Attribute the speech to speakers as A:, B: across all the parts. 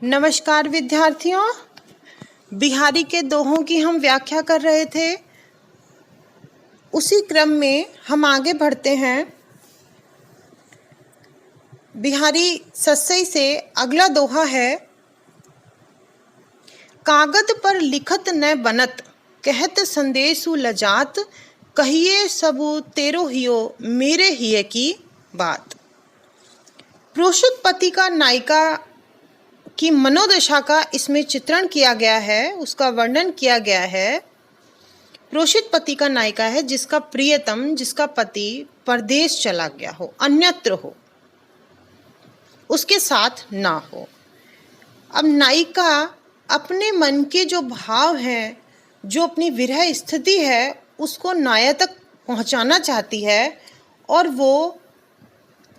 A: नमस्कार विद्यार्थियों, बिहारी के दोहों की हम व्याख्या कर रहे थे। उसी क्रम में हम आगे बढ़ते हैं। बिहारी सस्सई से अगला दोहा है, कागद पर लिखत न बनत, कहत संदेशु लजात, कहिए सबु तेरो हियो, मेरे हिये की बात। प्रोषित पति का नायिका की मनोदशा का इसमें चित्रण किया गया है, उसका वर्णन किया गया है। प्रोषित पति का नायिका है जिसका प्रियतम, जिसका पति परदेश चला गया हो, अन्यत्र हो, उसके साथ ना हो। अब नायिका अपने मन के जो भाव हैं, जो अपनी विरह स्थिति है, उसको नायक तक पहुंचाना चाहती है और वो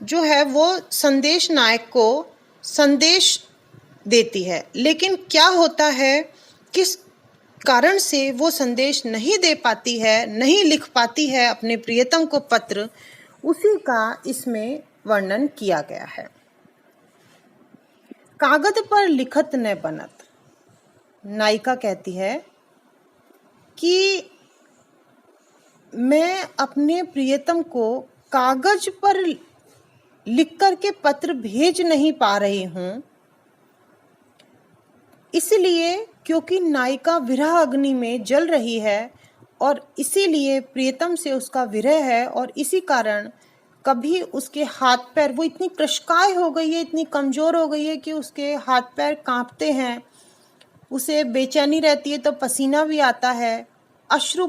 A: जो है वो संदेश नायक को संदेश देती है। लेकिन क्या होता है, किस कारण से वो संदेश नहीं दे पाती है, नहीं लिख पाती है अपने प्रियतम को पत्र, उसी का इसमें वर्णन किया गया है। कागज पर लिखत न बनत, नायिका कहती है कि मैं अपने प्रियतम को कागज पर लिख करके पत्र भेज नहीं पा रही हूँ, इसलिए क्योंकि नायिका विरह अग्नि में जल रही है और इसीलिए प्रियतम से उसका विरह है और इसी कारण कभी उसके हाथ पैर, वो इतनी कृशकाय हो गई है, इतनी कमज़ोर हो गई है कि उसके हाथ पैर कांपते हैं, उसे बेचैनी रहती है तो पसीना भी आता है, अश्रु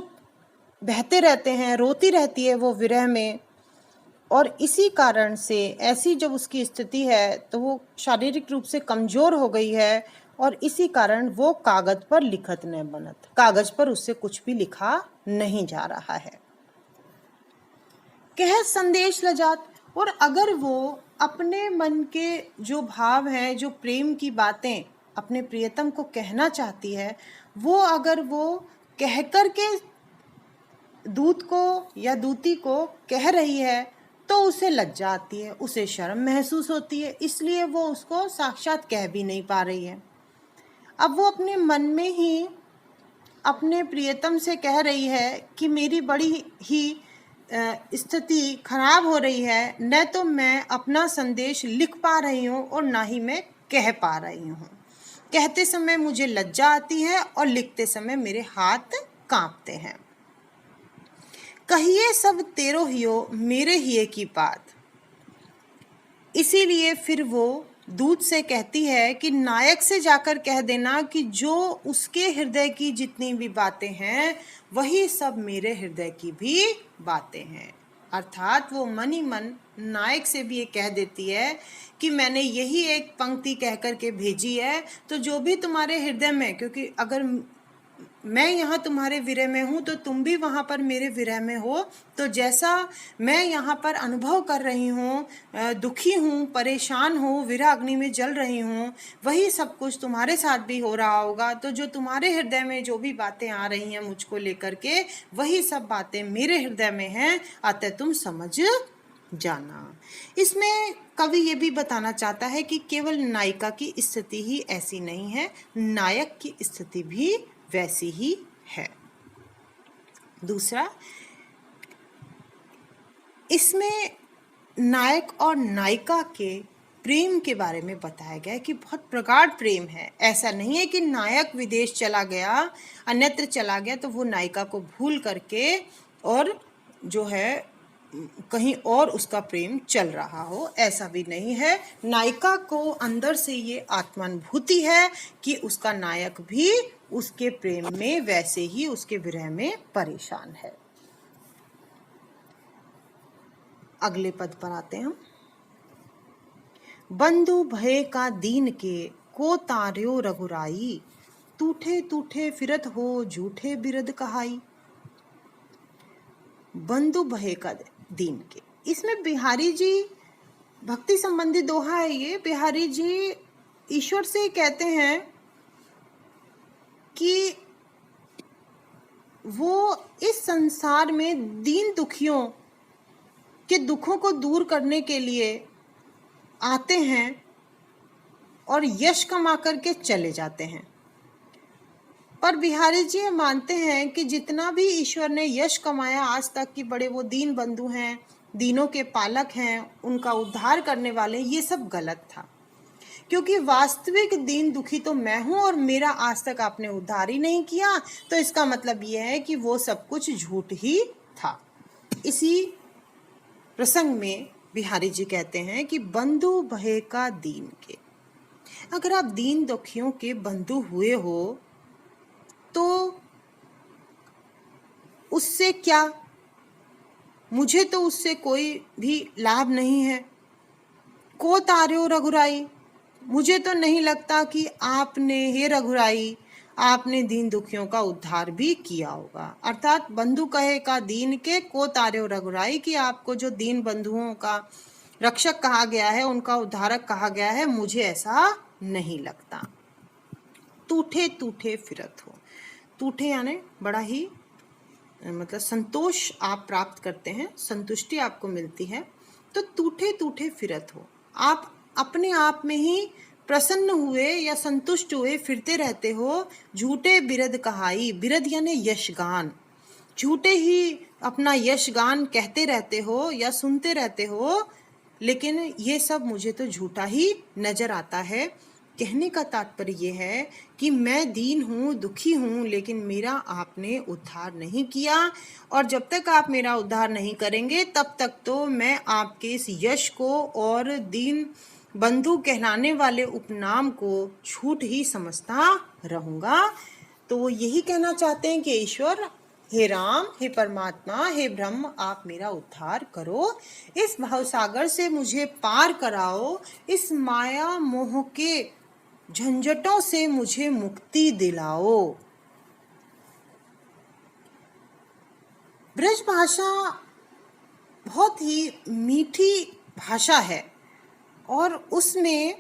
A: बहते रहते हैं, रोती रहती है वो विरह में। और इसी कारण से ऐसी जब उसकी स्थिति है तो वो शारीरिक रूप से कमज़ोर हो गई है और इसी कारण वो कागज पर लिखत न बनत, कागज पर उससे कुछ भी लिखा नहीं जा रहा है। कह संदेश लजात, और अगर वो अपने मन के जो भाव हैं, जो प्रेम की बातें अपने प्रियतम को कहना चाहती है, वो अगर वो कह कर के दूत को या दूती को कह रही है तो उसे लज्जा आती है, उसे शर्म महसूस होती है, इसलिए वो उसको साक्षात कह भी नहीं पा रही है। अब वो अपने मन में ही अपने प्रियतम से कह रही है कि मेरी बड़ी ही स्थिति खराब हो रही है, न तो मैं अपना संदेश लिख पा रही हूँ और ना ही मैं कह पा रही हूँ। कहते समय मुझे लज्जा आती है और लिखते समय मेरे हाथ कांपते हैं। कहिए सब तेरो हियो, मेरे हिये की बात। इसीलिए फिर वो दूत से कहती है कि नायक से जाकर कह देना कि जो उसके हृदय की जितनी भी बातें हैं वही सब मेरे हृदय की भी बातें हैं। अर्थात वो मन ही मन नायक से भी ये कह देती है कि मैंने यही एक पंक्ति कह कर के भेजी है, तो जो भी तुम्हारे हृदय में, क्योंकि अगर मैं यहाँ तुम्हारे विरह में हूँ तो तुम भी वहाँ पर मेरे विरह में हो, तो जैसा मैं यहाँ पर अनुभव कर रही हूँ, दुखी हूँ, परेशान हूँ, विरह अग्नि में जल रही हूँ, वही सब कुछ तुम्हारे साथ भी हो रहा होगा। तो जो तुम्हारे हृदय में जो भी बातें आ रही हैं मुझको लेकर के, वही सब बातें मेरे हृदय में हैं, अतः तुम समझ जाना। इसमें कवि ये भी बताना चाहता है कि केवल नायिका की स्थिति ही ऐसी नहीं है, नायक की स्थिति भी वैसी ही है। दूसरा, इसमें नायक और नायिका के प्रेम के बारे में बताया गया है कि बहुत प्रगाढ़ प्रेम है। ऐसा नहीं है कि नायक विदेश चला गया, अन्यत्र चला गया तो वो नायिका को भूल करके और जो है कहीं और उसका प्रेम चल रहा हो, ऐसा भी नहीं है। नायिका को अंदर से ये आत्मानुभूति है कि उसका नायक भी उसके प्रेम में वैसे ही उसके विरह में परेशान है। अगले पद पर आते हैं हम। बंधु भय का दीन के, को तार्यो रघुराई, टूठे टूठे फिरत हो, झूठे बिरद कहाई। बंधु भय का दीन के, इसमें बिहारी जी भक्ति संबंधी दोहा है। ये बिहारी जी ईश्वर से कहते हैं कि वो इस संसार में दीन दुखियों के दुखों को दूर करने के लिए आते हैं और यश कमा करके चले जाते हैं। पर बिहारी जी मानते हैं कि जितना भी ईश्वर ने यश कमाया आज तक कि बड़े वो दीन बंधु हैं, दीनों के पालक हैं, उनका उद्धार करने वाले, ये सब गलत था। क्योंकि वास्तविक दीन दुखी तो मैं हूं और मेरा आज तक आपने उद्धार ही नहीं किया, तो इसका मतलब यह है कि वो सब कुछ झूठ ही था। इसी प्रसंग में बिहारी जी कहते हैं कि बंधु भय का दीन के। अगर आप दीन दुखियों के बंधु हुए हो तो उससे क्या, मुझे तो उससे कोई भी लाभ नहीं है। को तार्यो रघुराई, मुझे तो नहीं लगता कि आपने, हे रघुराई, आपने दीन दुखियों का उद्धार भी किया होगा। अर्थात बंधु कहे का दीन के, को तार्यो रघुराई, कि आपको जो दीन बंधुओं का रक्षक कहा गया है, उनका उद्धारक कहा गया है, मुझे ऐसा नहीं लगता। टूठे टूठे फिरत हो, टूठे यानी बड़ा ही मतलब संतोष आप प्राप्त करते हैं, संतुष्टि आपको मिलती है। तो टूठे टूठे फिरत हो, आप अपने आप में ही प्रसन्न हुए या संतुष्ट हुए फिरते रहते हो। झूठे बिरद कहाई, बिरद यानी यशगान, झूठे ही अपना यशगान कहते रहते हो या सुनते रहते हो, लेकिन ये सब मुझे तो झूठा ही नजर आता है। कहने का तात्पर्य ये है कि मैं दीन हूँ, दुखी हूँ, लेकिन मेरा आपने उद्धार नहीं किया, और जब तक आप मेरा उद्धार नहीं करेंगे तब तक तो मैं आपके इस यश को और दीन बंधु कहलाने वाले उपनाम को झूठ ही समझता रहूँगा। तो वो यही कहना चाहते हैं कि ईश्वर, हे राम, हे परमात्मा, हे ब्रह्म, आप मेरा उद्धार करो, इस भवसागर से मुझे पार कराओ, इस माया मोह के झंझटों से मुझे मुक्ति दिलाओ। ब्रज भाषा बहुत ही मीठी भाषा है और उसमें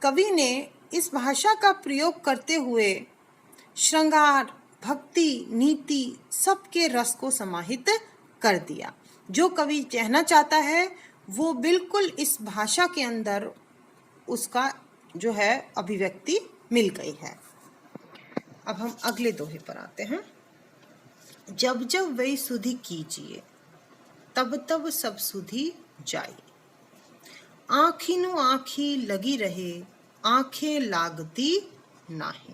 A: कवि ने इस भाषा का प्रयोग करते हुए श्रृंगार, भक्ति, नीति सबके रस को समाहित कर दिया। जो कवि कहना चाहता है वो बिल्कुल इस भाषा के अंदर उसका जो है अभिव्यक्ति मिल गई है। अब हम अगले दोहे पर आते हैं। जब जब वही सुधि कीजिए, तब तब सब सुधि जाई, आँखिनु आँखी लगी रहे, आँखें लागती नाही।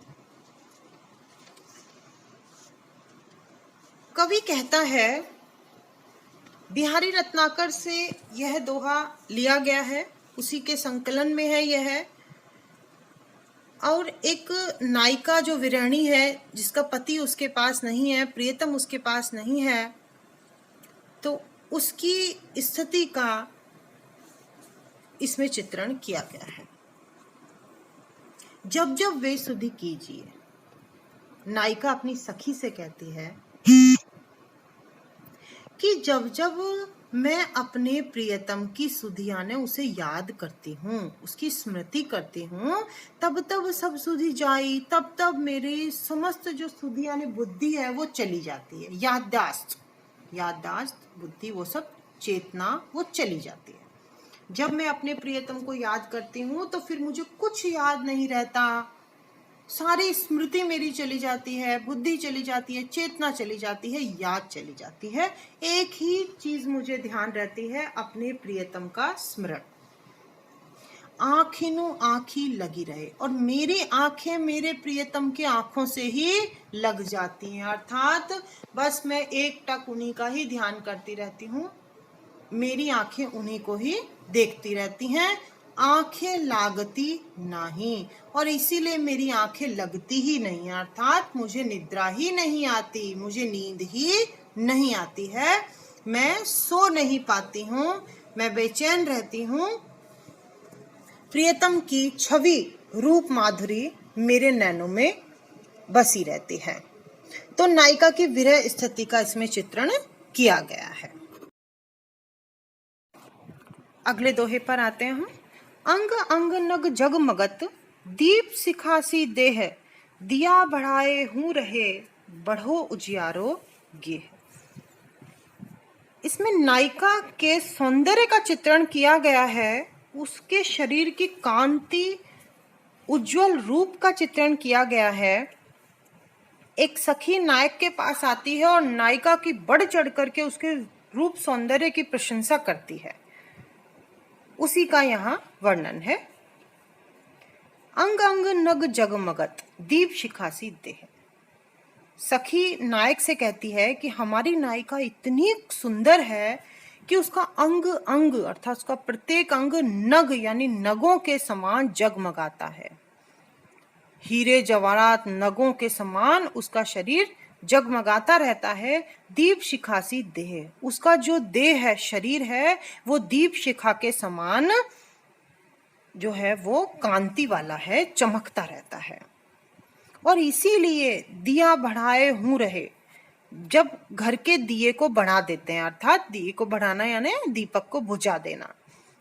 A: कवि कहता है, बिहारी रत्नाकर से यह दोहा लिया गया है, उसी के संकलन में है यह। और एक नायिका जो विरहणी है, जिसका पति उसके पास नहीं है, प्रियतम उसके पास नहीं है, तो उसकी स्थिति का इसमें चित्रण किया गया है। जब जब वे सुधि कीजिए, नायिका अपनी सखी से कहती है कि जब जब मैं अपने प्रियतम की सुधि यानी उसे याद करती हूँ, उसकी स्मृति करती हूँ, तब तब सब सुधि जाई, तब तब मेरी समस्त जो सुधि यानी बुद्धि है वो चली जाती है। याददाश्त, बुद्धि, वो सब चेतना वो चली जाती है। जब मैं अपने प्रियतम को याद करती हूँ तो फिर मुझे कुछ याद नहीं रहता, सारी स्मृति मेरी चली जाती है, बुद्धि चली जाती है, चेतना चली जाती है, याद चली जाती है। एक ही चीज मुझे ध्यान रहती है, अपने प्रियतम का स्मरण। आँखिनु आँखी लगी रहे, और मेरी आंखें मेरे प्रियतम के आंखों से ही लग जाती हैं। अर्थात बस मैं एक टक उन्हीं का ही ध्यान करती रहती हूँ, मेरी आंखें उन्हीं को ही देखती रहती हैं, आंखें लागती नहीं, और इसीलिए मेरी आंखें लगती ही नहीं, अर्थात मुझे निद्रा ही नहीं आती, मुझे नींद ही नहीं आती है, मैं सो नहीं पाती हूँ, मैं बेचैन रहती हूँ। प्रियतम की छवि, रूप, माधुरी मेरे नैनों में बसी रहती है। तो नायिका की विरह स्थिति का इसमें चित्रण किया गया है। अगले दोहे पर आते हैं हम। अंग अंग नग जगमगत, दीप सिखासी देह, दिया बढ़ाए हूँ रहे, बढ़ो उजियारो गेह। इसमें नायिका के सौंदर्य का चित्रण किया गया है उसके शरीर की कांति, उज्जवल रूप का चित्रण किया गया है। एक सखी नायक के पास आती है और नायिका की बढ़ चढ़ करके उसके रूप सौंदर्य की प्रशंसा करती है, उसी का यहाँ वर्णन है। अंग अंग नग जगमगत दीप शिखासी देह। सखी नायक से कहती है कि हमारी नायिका इतनी सुंदर है कि उसका अंग अंग अर्थात उसका प्रत्येक अंग नग यानी नगों के समान जगमगाता है। हीरे जवाहरात नगों के समान उसका शरीर जगमगाता रहता है। दीप शिखासी देह, उसका जो देह है, शरीर है, वो दीप शिखा के समान जो है वो कांति वाला है, चमकता रहता है। और इसीलिए दिया बढ़ाए हूं रहे, जब घर के दिए को बढ़ा देते हैं, अर्थात दिए को बढ़ाना यानी दीपक को बुझा देना,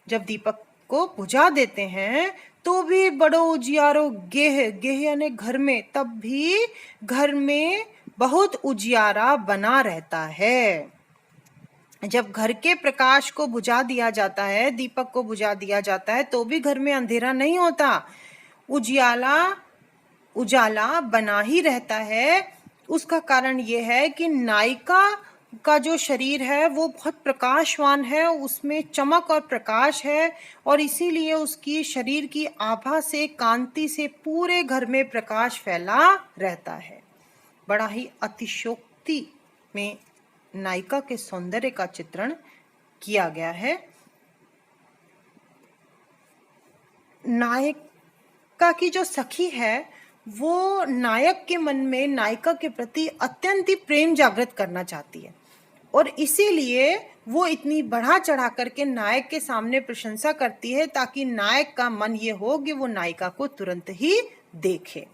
A: जब दीपक को बुझा देते हैं तो भी बड़ो उजियारो गेह, गेह यानी घर में, तब भी घर में बहुत उजियारा बना रहता है। जब घर के प्रकाश को बुझा दिया जाता है, दीपक को बुझा दिया जाता है, तो भी घर में अंधेरा नहीं होता, उजाला बना ही रहता है। उसका कारण ये है कि नायिका का जो शरीर है वो बहुत प्रकाशवान है, उसमें चमक और प्रकाश है, और इसीलिए उसकी शरीर की आभा से, कांति से पूरे घर में प्रकाश फैला रहता है। बड़ा ही अतिशयोक्ति में नायिका के सौंदर्य का चित्रण किया गया है। नायिका की जो सखी है वो नायक के मन में नायिका के प्रति अत्यंत ही प्रेम जागृत करना चाहती है, और इसीलिए वो इतनी बढ़ा चढ़ा करके नायक के सामने प्रशंसा करती है ताकि नायक का मन ये हो कि वो नायिका को तुरंत ही देखे।